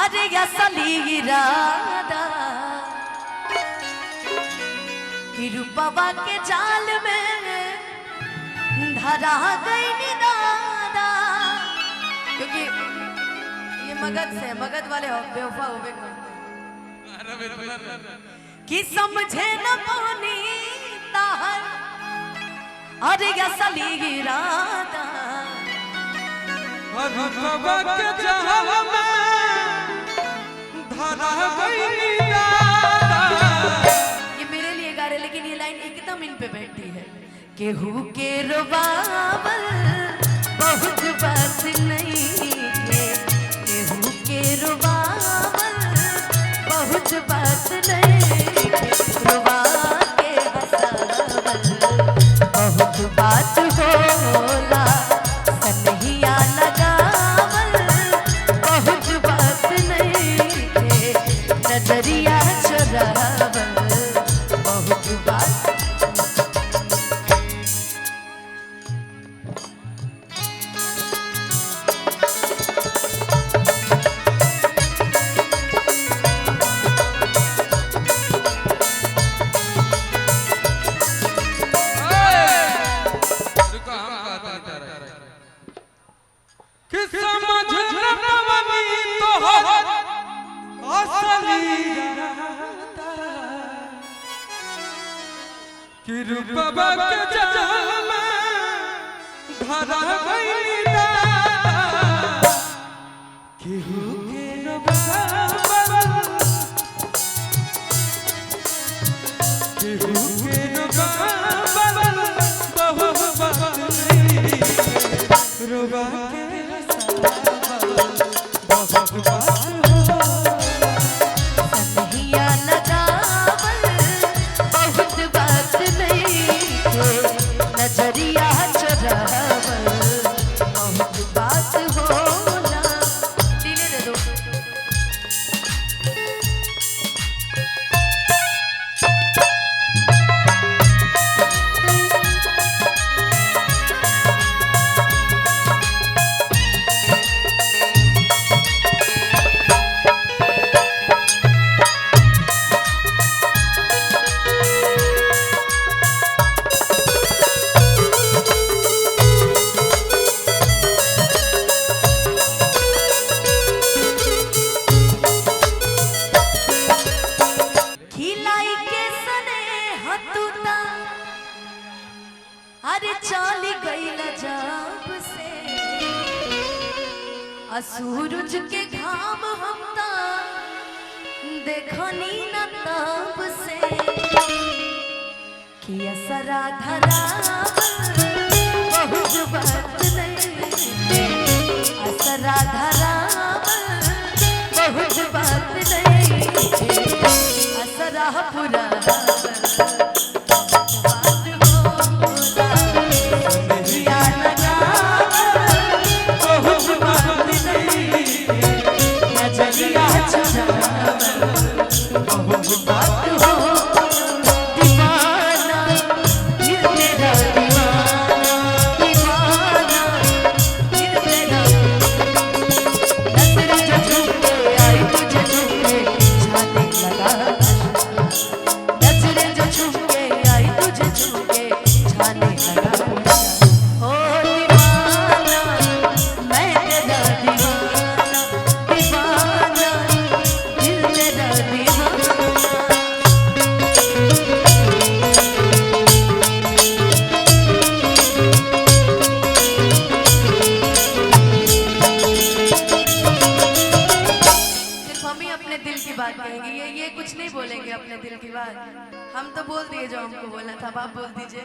अरे असली इरादा कि रूपवा के जाल में धरा गई दादा। क्योंकि ये मगध से, मगध वाले बेवफा हो गए कि समझे न पानी ताहर अरे असली इरादा। रूपवा के जाल में धरा गई दादा। ये मेरे लिए गा रहे, लेकिन ये लाइन एकदम इन पे बैठती है। केहू के रुबावल बहुत बात नहीं है, केहू के रुबावल बहुत बात नहीं है, रुबा के हसावल बहुत बात होला, कन्हैया लगावल बहुत बात नहीं है, नजरिया चुरावल बहुत बात। कि रूपवा के जाल में धरा गई दादा। केहू के रुबावल केहू के रुबावल बहुत बात नहीं, रुबा के हसावल बहुत बात। नजरिया चुरावल बहुत बात होला। दिले दे दो। अरे चाली गईल जब से सूरज के घाम हमता देखनी न तब से कि असरा धरावल बहुत बात नहीं, असरा धरावल बहुत बात नहीं, असरा पुरावल ये कुछ नहीं बोलेंगे अपने दिल की बात। हम तो बोल दिए जो हमको बोलना था। आप बोल दीजिए।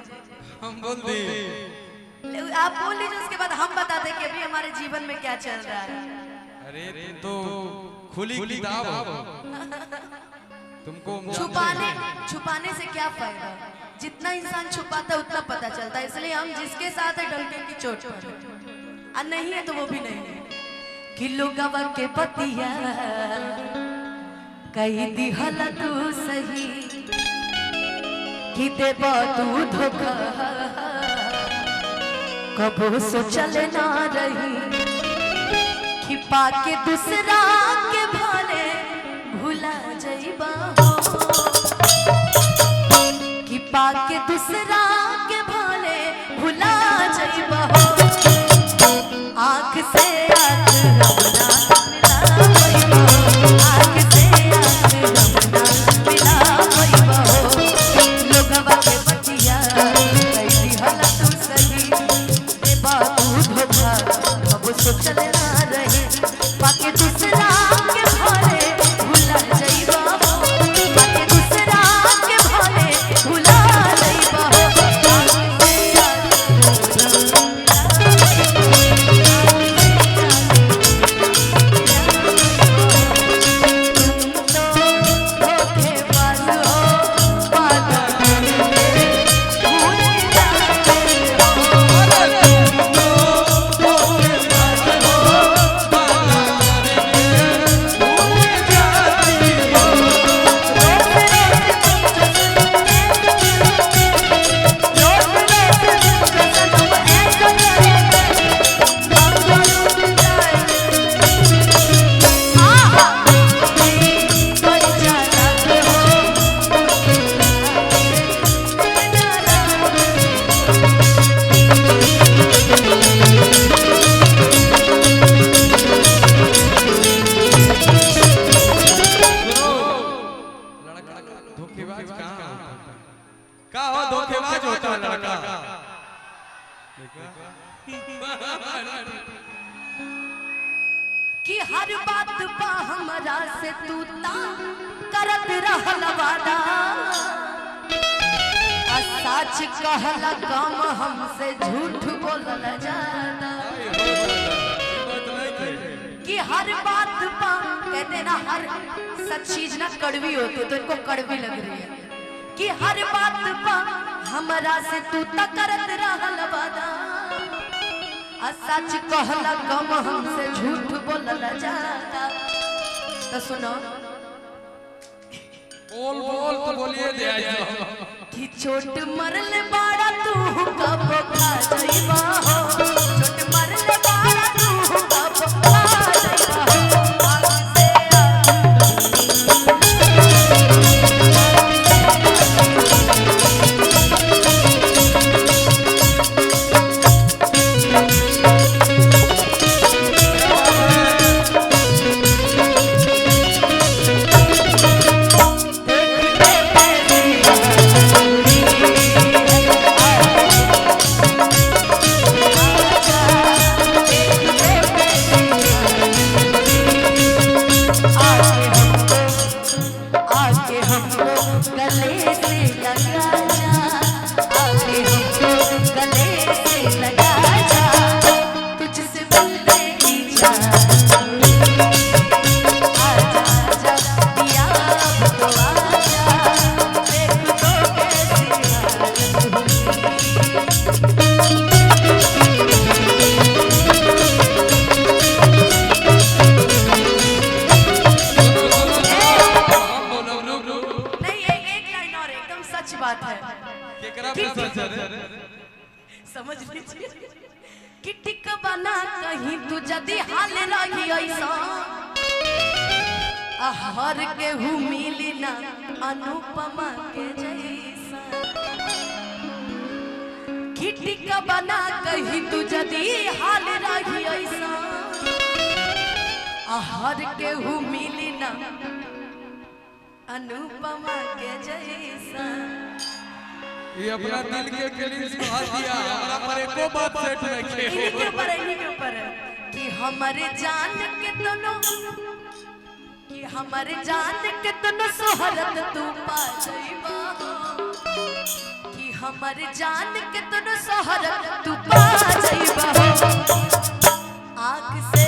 हम बोल दिए। आप बोल लीजिए, उसके बाद हम बताते कि अभी हमारे जीवन में क्या चल रहा है। अरे तो खुली किताब तुमको छुपाने से क्या फायदा। जितना इंसान छुपाता है उतना पता चलता है। इसलिए हम जिसके साथ है डंके की चोट पर, नहीं है तो वो भी नहीं है। किलो गवा के पतिया कही दिहल तू सही कि देबा तू धोखा, कबो सोचल ना रही कि पाके दूसरा के भाई दूसरा के भले भुला जइबा हो आँख से आँख रमना मिला वइबा हो आँख से आँख रमना मिला वइबा हो लोगवा के बतिया कैली हला तू सही रे बाबू धोखा अब सोचले ना रहे बाकी दूसरा के भले भुला जइबा हो बाकी दूसरा के भले भुला जइबा हो आँख से धोखेबाज हो वादा करके भूल जाते हो धोखेबाज का हो धोखेबाज होता है लड़का कि हर बात पा हमरा से तू ता करत रहल वादा आ सच कहला कम हमसे झूठ बोलल जादा कि हर बात पा कहते ना हर सच चीज ना कड़वी होती तो इनको कड़वी लग रही है कि हर बात पा हमरा से तू ता करत रहल वादा आ सच कहला कम हमसे झूठ बोलल जाता तो सुनो बोल बोल तो बोलिए दे आई कि चोट मरल बाड़ा तू कब खा जाइबा हो चोट मरल बाड़ा तू कब खा जाइबा हो आँख से आके हमको गले से लगा जा आके हमको गले से लगा जा तुझसे मिलने की चाह आजा आजा पिया अब तो आजा देख तो कैसी हालत हुई सच बात है समझ लीजिए कि टिक बना कहीं तू जदी हाल रही ऐसा हर के हूँ मिली ना अनुपमा के जैसा कि टिक बना कहीं तू जदी हाल रही ऐसा हर के हूँ मिली ना अनुपमा के जैसा ये अपना दिल के फीलिंग्स को हाथ दिया हमारा पर एको बात सेट रखे इन्हीं के ऊपर है कि हमारे जान के दोनों कि हमारे जान के दोनों सोहरत तू पा जाइबा हो कि हमारे जान के दोनों सोहरत तू पा जाइबा हो आँख से